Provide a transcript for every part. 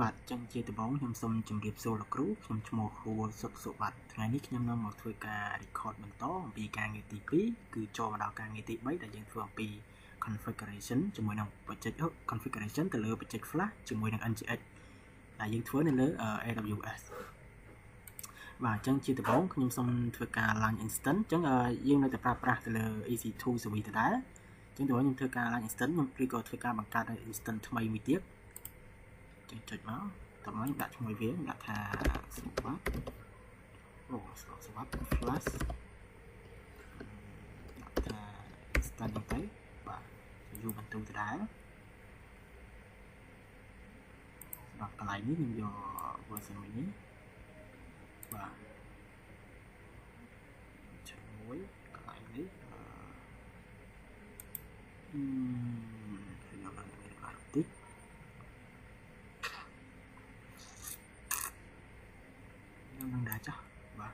បាទចឹងជាដំបូងខ្ញុំសូមជម្រាបសួរលោកគ្រូខ្ញុំឈ្មោះគ្រូសុខសុវត្ថិថ្ងៃនេះខ្ញុំនឹងមកធ្វើការ record បន្តអំពីការងារទី2គឺចូលមកដល់ការងារទី3ដែលយើងធ្វើអំពី configuration ជាមួយនឹងបច្ចេក configuration ទៅលើបច្ចេក flash ជាមួយនឹង NGX ដែលយើងធ្វើនៅលើ AWS បាទចឹងជាដំបូងខ្ញុំសូមធ្វើការ launch instance ចឹងយើងនៅតែប្រើប្រាស់ទៅលើ EC2 server ដដែលចឹងដំបូងខ្ញុំធ្វើការ launch instance ខ្ញុំឬក៏ធ្វើការបង្កើត instance ថ្មីមួយទៀតចឹងចុចមកតោះមកដាក់ឈ្មោះវាដាក់ថាសវ័តសវ័ត flash ដាក់ថា instance ទៅបាទយូរបន្ទូដដែលសម្រាប់កន្លែងនេះខ្ញុំយក version មួយនេះបាទជាមួយកន្លែងនេះខ្ញុំយកឡើងនេះបន្តិចនឹងដែរចាស់បាទ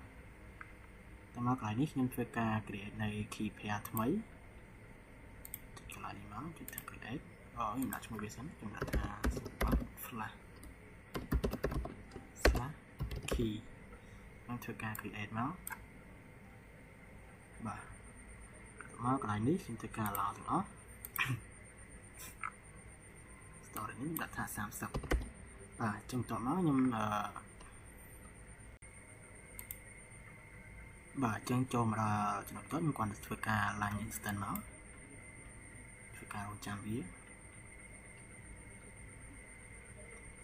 តមកកន្លែងនេះខ្ញុំធ្វើការ create នៅ key pair ថ្មីចុចកន្លែងនេះមកចុចថា create ខ្ញុំដាក់ឈ្មោះវាសិនខ្ញុំដាក់ថា flash key ខ្ញុំធ្វើការ create មកបាទមកកន្លែងនេះខ្ញុំធ្វើការ allow ទាំងអស់ story នេះដាក់ថា30បាទចឹងតមកខ្ញុំបាទចឹងចូលមកដល់ចំណុចតខ្ញុំគាត់ធ្វើការ launch instance មកធ្វើការរងចាំវា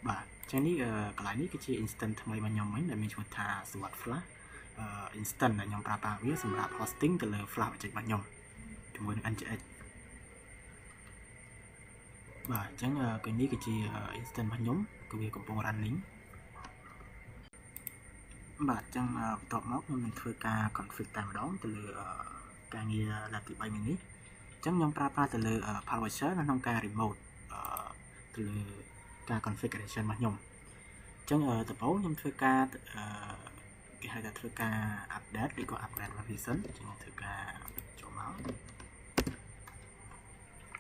បាទចឹងនេះកន្លែងនេះគឺជា instance ថ្មីរបស់ខ្ញុំវិញដែលមានឈ្មោះថា SWAT Flash instance ដែលខ្ញុំប្រើប្រាស់វាសម្រាប់ hosting ទៅលើ Flash បច្ចេករបស់ខ្ញុំជាមួយនឹង NGX បាទអញ្ចឹងគឺនេះគឺជា instance របស់ខ្ញុំគឺវាកំពុង running បាទអញ្ចឹងបន្ទាប់មកខ្ញុំនឹងធ្វើការ config តែម្ដងទៅលើការងារ lab ទី3នេះអញ្ចឹងខ្ញុំប្រើប្រាស់ទៅលើ PowerShell នៅក្នុងការ remote ទៅលើការ configuration របស់ខ្ញុំអញ្ចឹងដំបូងខ្ញុំធ្វើការគេហៅថាធ្វើការ update ឬក៏ upgrade version អញ្ចឹងធ្វើការចូលមក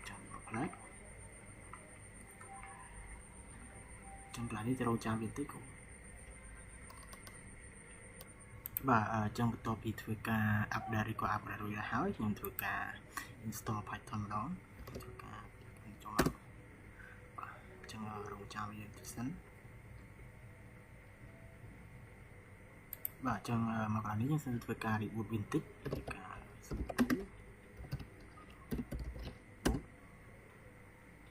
ចាំមកផ្លែចឹងកន្លែងនេះទៅរងចាំវាបន្តិចគូបាទអញ្ចឹងបន្ទាប់ពីធ្វើការ update ឬក៏ upgrade រួចហើយខ្ញុំធ្វើការ install Python ម្ដងធ្វើការចូលមកបាទអញ្ចឹងរងចាំវាបន្តិចសិនបាទអញ្ចឹងមកកន្លែងនេះខ្ញុំsẽធ្វើការ reboot វាបន្តិចធ្វើការ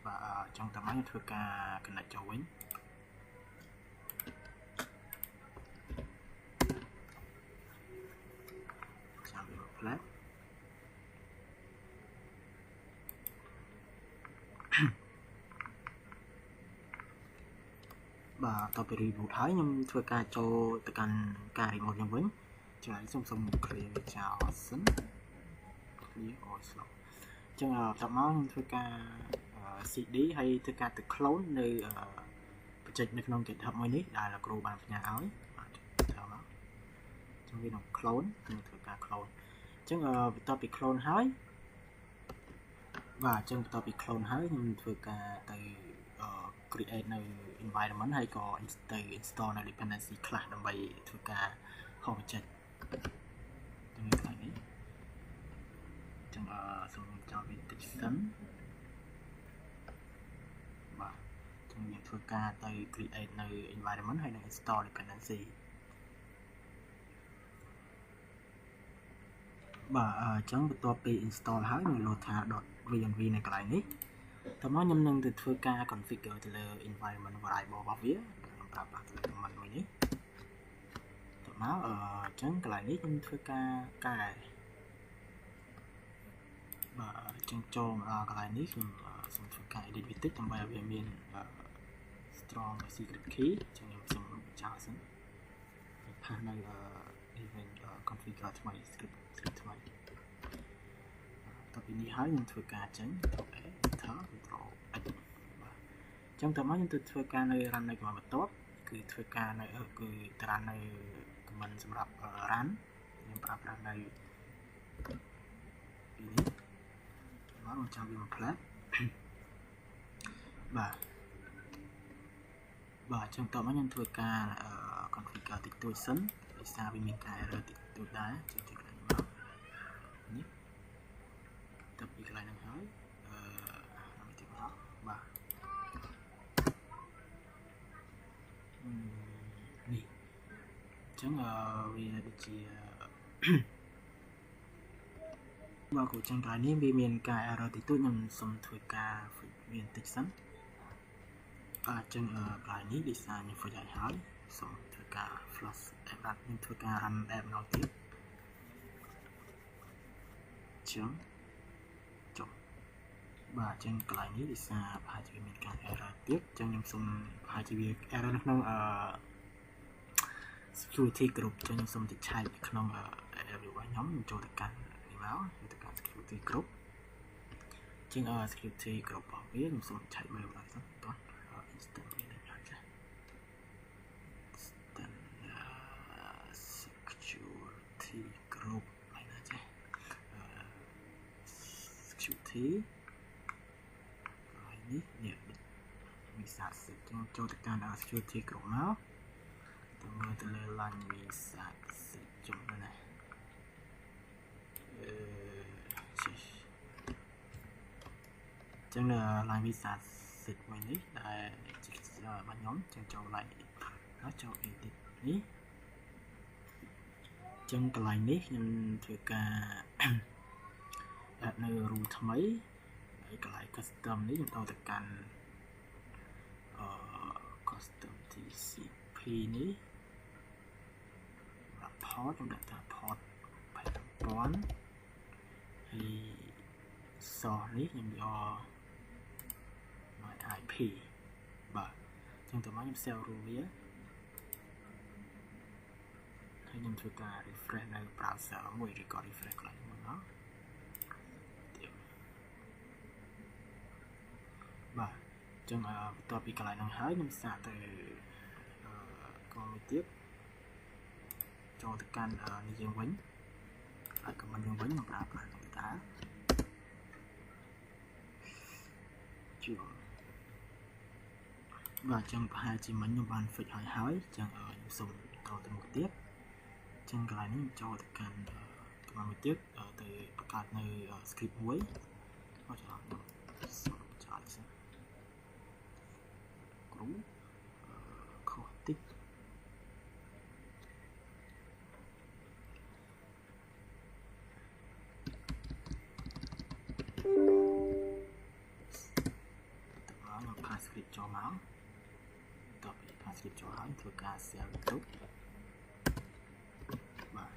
បាទអញ្ចឹងតាមខ្ញុំធ្វើការ connect ចូលវិញចាំវាមកផ្លែបាទតទៅ reboot ហើយខ្ញុំធ្វើការចូលទៅកាន់ការ remote ខ្ញុំវិញចឹងហើយសូម clear ចោលសិន clear all slow ចឹងបន្ទាប់មកខ្ញុំធ្វើការ cd ហើយធ្វើការទៅ clone នៅបច្ចេកនៅក្នុង GitHub មួយនេះដែលលោកគ្រូបានផ្ញើឲ្យបាទទៅមកចឹងវានឹង clone ខ្ញុំធ្វើការ clone ចឹងបន្ទាប់ពី clone ហើយបាទចឹងបន្ទាប់ពី clone ហើយខ្ញុំធ្វើការទៅ create នៅ environment ហើយក៏ទៅ install នៅ dependency ខ្លះដើម្បីធ្វើការហោះបច្ចេកទាំងនេះនេះចឹងសូមចោលវាតិចសិនបាទចឹងយើងធ្វើការទៅ create នៅ environment ហើយនឹង install dependency បាទអញ្ចឹងបន្ទាប់ពី install ហើយនឹងលោតថា .vnv នៅកន្លែងនេះតោះមកខ្ញុំនឹងទៅធ្វើការ configure ទៅលើ environment variable របស់វាខ្ញុំប្រើប្រាស់ command មួយនេះតោះមកអញ្ចឹងកន្លែងនេះខ្ញុំធ្វើការកែបាទអញ្ចឹងចូលមកដល់កន្លែងនេះខ្ញុំសូមធ្វើការ edit វាតិចដើម្បីឲ្យវាមាន strong secret key អញ្ចឹងខ្ញុំសូមចោលសិនផាសនៅ event configure ថ្មី script ថ្មីតពីនេះហើយខ្ញុំធ្វើការចេញ Control X បាទអញ្ចឹងតើមកខ្ញុំទៅធ្វើការនៅ run នៅ command បន្ទាប់គឺធ្វើការនៅគឺទៅ run នៅ command សម្រាប់ run ខ្ញុំប្រើប្រាស់នៅពីនេះមករងចាំវាមកផ្លែបាទ bà trong tóm nhân thôi ca configure tích tôi sấn để sao vì mình cài error tích tôi đá trên trường này mà nhé tập việc lại năng hỏi làm tiếp đó bà đi chẳng vì là chỉ bà của trang cái này vì mình cài error tích tôi nhằm xong thôi ca viên tích sấn chẳng cái này đi sao như phải giải hỏi xong thôi ca flash app đặt nhưng thôi ca run app nào tiếp chấm chấm bà trên cái này thì sao hai chữ mình càng error tiếp trong nhóm xung hai chữ error nó security group trong nhóm xung thì chạy không everyone nhóm cho tất cả những máu tất cả security group trên security group bảo viết nhóm xung chạy mail lại xong toàn instant security group này là chứ securityนี้เนี่ยมีสารสิทธิ์โจทย์การเอาsecurity group เนาะตัวมือตัวเลยลันมีสารสิทธิ์จงนั่นแหละจังเลยลันมีสารสิทธิ์ไว้นี้ได้จิตบรรยมจังโจไลแล้วโจเอดินี้จังกลายนี้ยังถือการในรูทำไมcái lại custom นี้ยังเอาแต่การcustom TCP นี้แบบ port ยังได้แต่ port ไปป้อนให้ซอนี้ยังมีหน่วย IP แบบจังตัวมันยังเซลล์รูเวียให้ยังช่วยการ refresh ใน browser มวย record refresh อะไรมันเนาะbà chẳng tôi bị cái lại năng hái nhưng xả từ còn một tiếp cho tất cả như dương quýnh lại còn mình dương quýnh mà lại người ta chưa và chẳng hai chỉ mình nhưng bạn phải hỏi hái chẳng những dùng cầu từ một tiếp chẳng cái lại nó cho tất cả còn một tiếp từ các nơi script muối có cho khó tích đó là password cho máu tập password cho máu thôi ca sẽ tốt và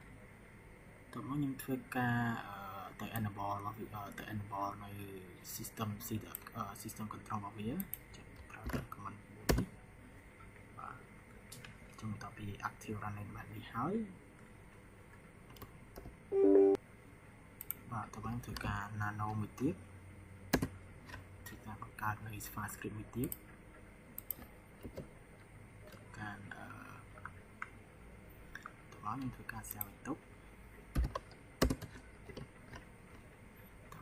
tập nó nhưng thôi ca tại enable nó bị tại enable này system control vào phía command chúng ta bị active running bạn bị hỏi và tôi bán thử cả nano một tiếp thử cả bằng cả nơi file script một tiếp cả tôi bán những thử cả sẽ tốt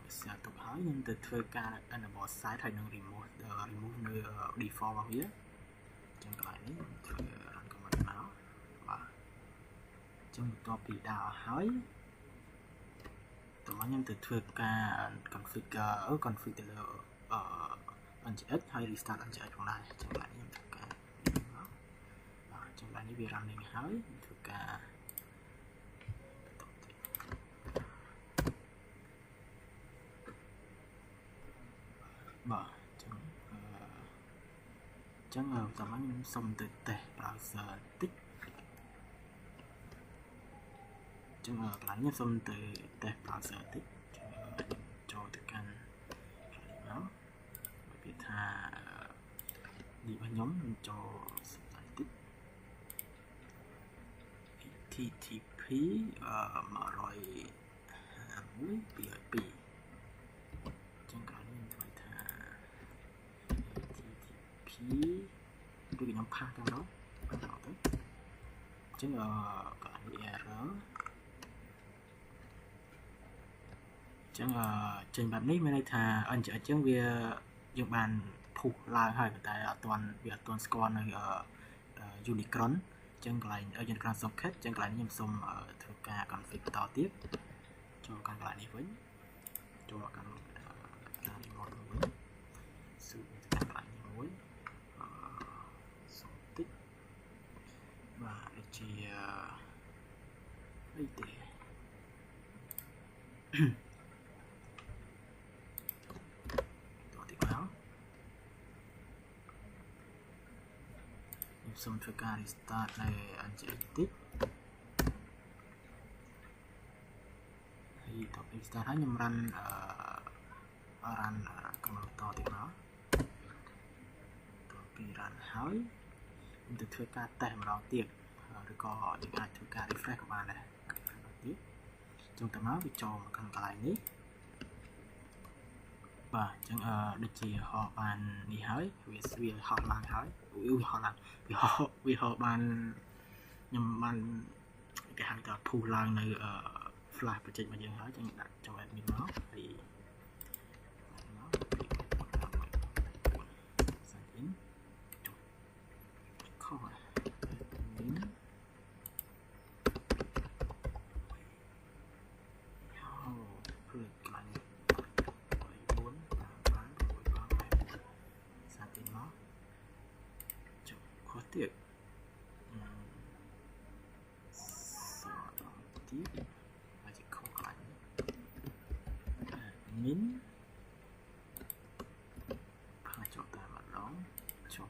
sẽ tục hỏi nhưng từ thuê ca enable site thành năng remove nơi default vào phía chẳng lại đấy trongตัวปีดาวหายตัวมันยังติดเพื่อการconfigure อันจะให้ restart อันจะตรงไหนจังไรยังติดการจังไรนี้เวลาหนึ่งหายติดการบ่จังตัวมันยังส่งติดแต่ browser ติดchẳng lại nhất xong từ tệp browser tích cho tất cả nó bởi vì thà đi vào nhóm cho giải tích HTTP mà rồi mũi PIP chẳng cả như phải thà HTTP tôi bị nhóm pha trong đó bắt đầu tới chẳng cả bị error chẳng trênแบบนี้ไม่ได้ทาอันจะจังเวียยังบาน ពុះឡើងហើយតែអត់ទាន់វាអត់ទាន់ស្គាល់នៅUnicron ចឹងកន្លែងUnicron socket ចឹងកន្លែងនេះខ្ញុំសូមធ្វើការ config បន្តទៀតចូលកាន់កន្លែងនេះវិញចូលមកកាន់remote វិញស៊ូទៅកាន់កន្លែងនេះមួយសុំតិចបាទដូចជាអីទេសូមធ្វើការ restart នៅ NGX តិចហើយតទៅ restart ហើយខ្ញុំ run command តទៀតមកតពី run ហើយខ្ញុំទៅធ្វើការ test ម្ដងទៀតឬក៏យើងអាចធ្វើការ refresh ក៏បានដែរទៀតចុងទៅមកវាចូលមកខាងកន្លែងនេះបាទអញ្ចឹងដូចជាហោះបាននេះហើយវាហោះឡើងហើយវាហោះឡើងវាហោះបានខ្ញុំបានគេហៅថាពុះឡើងនៅflash បច្ចេករបស់យើងហើយចឹងដាក់ចូល admin មកហើយsign in ចុះខុសadmin ព្រឹកខ្លាំង4បានsign in មកចុះខុសទៀតទៀតហើយជាខុសខ្លាំងadmin ផាចូលតាមម្ដងចុះ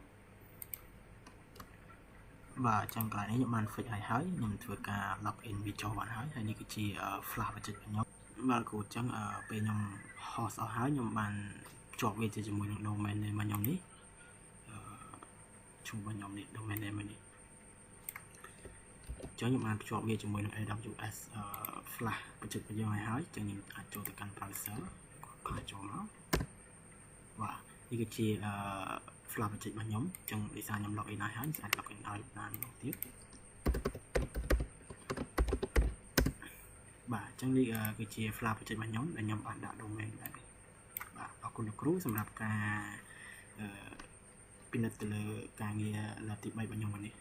បាទអញ្ចឹងកន្លែងនេះខ្ញុំបាន fix ហើយខ្ញុំធ្វើការ log in វាចូលបានហើយនេះគឺជា flash បច្ចេករបស់ខ្ញុំបាទគ្រូអញ្ចឹងពេលខ្ញុំ host អស់ហើយខ្ញុំបានភ្ជាប់វាជាមួយនឹង domain name របស់ខ្ញុំនេះឈ្មោះរបស់ខ្ញុំនេះ domain name នេះចឹងខ្ញុំបានភ្ជាប់វាជាមួយនឹង AWS flash បច្ចេករបស់យើងហើយចឹងខ្ញុំអាចចូលទៅកាន់ browser ខ្លះចូលមកបាទនេះគឺជា flash បច្ចេករបស់ខ្ញុំចឹងដោយសារខ្ញុំ log in ហើយខ្ញុំអាច log in ឲ្យបានម្ដងទៀតបាទអញ្ចឹងនេះគឺជា flash បច្ចេករបស់ខ្ញុំដែលខ្ញុំបានដាក់ domain បែបនេះបាទអរគុណលោកគ្រូសម្រាប់ការពិនិត្យទៅលើការងារលើកទី3របស់ខ្ញុំនេះ